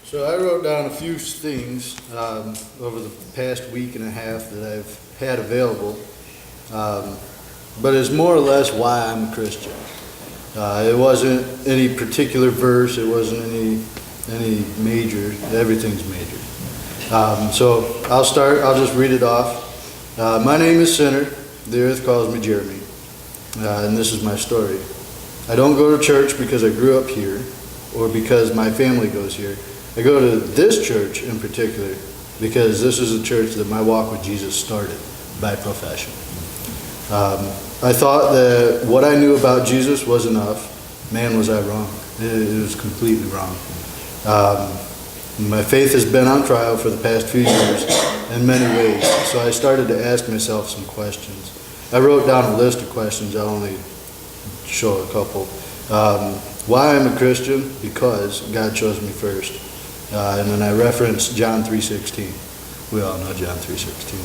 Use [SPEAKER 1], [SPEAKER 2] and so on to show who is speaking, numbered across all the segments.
[SPEAKER 1] So I wrote down a few things over the past week and a half that I've had available, but it's more or less why I'm a Christian. It wasn't any particular verse. It wasn't any major. Everything's major. So I'll start. I'll just read it off. My name is Sinner. The earth calls me Jeremy, and this is my story. I don't go to church because I grew up here, or because my family goes here. I go to this church in particular because this is a church that my walk with Jesus started by profession. I thought that what I knew about Jesus was enough. Man, was I wrong. It was completely wrong. My faith has been on trial for the past few years in many ways, so I started to ask myself some questions. I wrote down a list of questions. I'll only show a couple. Why I'm a Christian? Because God chose me first. And then I referenced John 3:16. We all know John 3:16.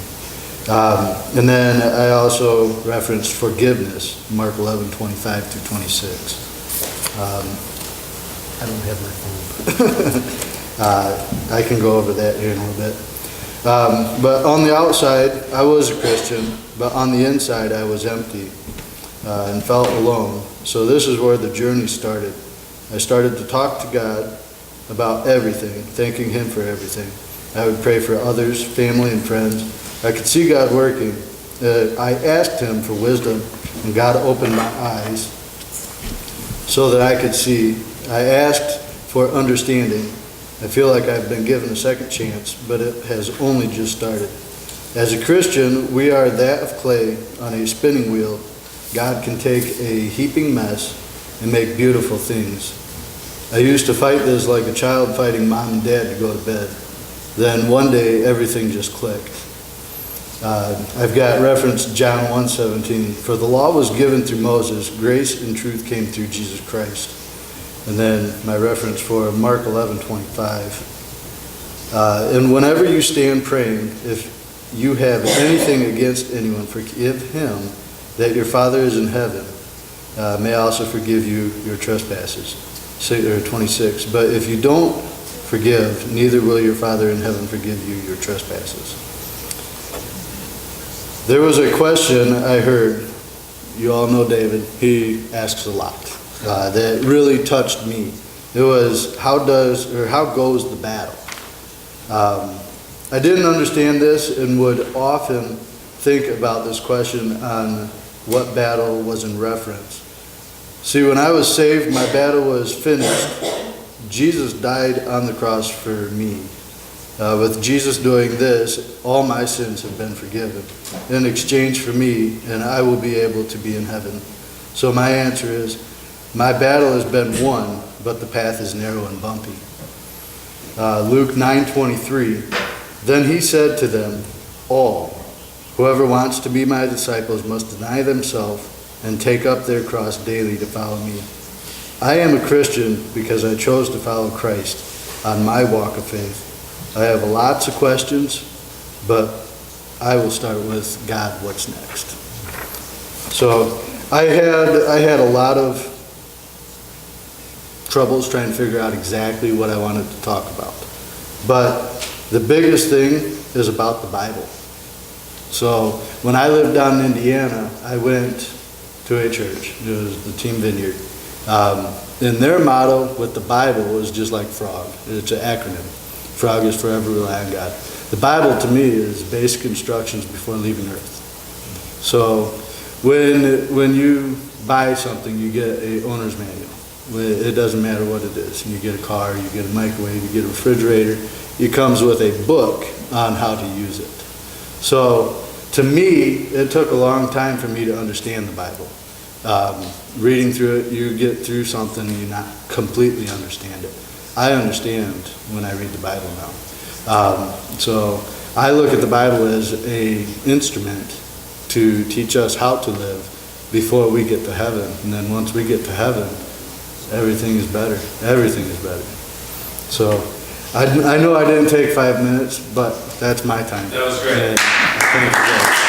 [SPEAKER 1] And then I also referenced forgiveness, Mark 11:25 through 26. I don't have my phone. I can go over that here in a little bit. But on the outside, I was a Christian, but on the inside, I was empty and felt alone. So this is where the journey started. I started to talk to God about everything, thanking Him for everything. I would pray for others, family, and friends. I could see God working. I asked Him for wisdom, and God opened my eyes so that I could see. I asked for understanding. I feel like I've been given a second chance, but it has only just started. As a Christian, we are that of clay on a spinning wheel. God can take a heaping mess and make beautiful things. I used to fight this like a child fighting mom and dad to go to bed. Then one day, everything just clicked. I've got reference John 1:17. For the law was given through Moses, grace and truth came through Jesus Christ. And then my reference for Mark 11:25. And whenever you stand praying, if you have anything against anyone, forgive him, that your Father is in heaven may also forgive you your trespasses. 26. But if you don't forgive, neither will your Father in heaven forgive you your trespasses. There was a question I heard. You all know David. He asks a lot. That really touched me. It was, how goes the battle? I didn't understand this and would often think about this question on what battle was in reference. See, when I was saved, my battle was finished. Jesus died on the cross for me. With Jesus doing this, all my sins have been forgiven in exchange for me, and I will be able to be in heaven. So my answer is, my battle has been won, but the path is narrow and bumpy. Luke 9:23. Then he said to them all, whoever wants to be my disciples must deny themselves and take up their cross daily to follow me. I am a Christian because I chose to follow Christ on my walk of faith. I have lots of questions, but I will start with, God, what's next? So I had a lot of troubles trying to figure out exactly what I wanted to talk about. But the biggest thing is about the Bible. So when I lived down in Indiana, I went to a church. It was the Team Vineyard. And their motto with the Bible is just like FROG. It's an acronym. FROG is forever rely on God. The Bible to me is basic instructions before leaving earth. So when you buy something, you get a owner's manual. It doesn't matter what it is. You get a car, you get a microwave, you get a refrigerator. It comes with a book on how to use it. So to me, it took a long time for me to understand the Bible. Reading through it, you get through something and you not completely understand it. I understand when I read the Bible now. So I look at the Bible as an instrument to teach us how to live before we get to heaven. And then once we get to heaven, everything is better. Everything is better. So I know I didn't take 5 minutes, but that's my time.
[SPEAKER 2] That was great.
[SPEAKER 1] And thank you guys.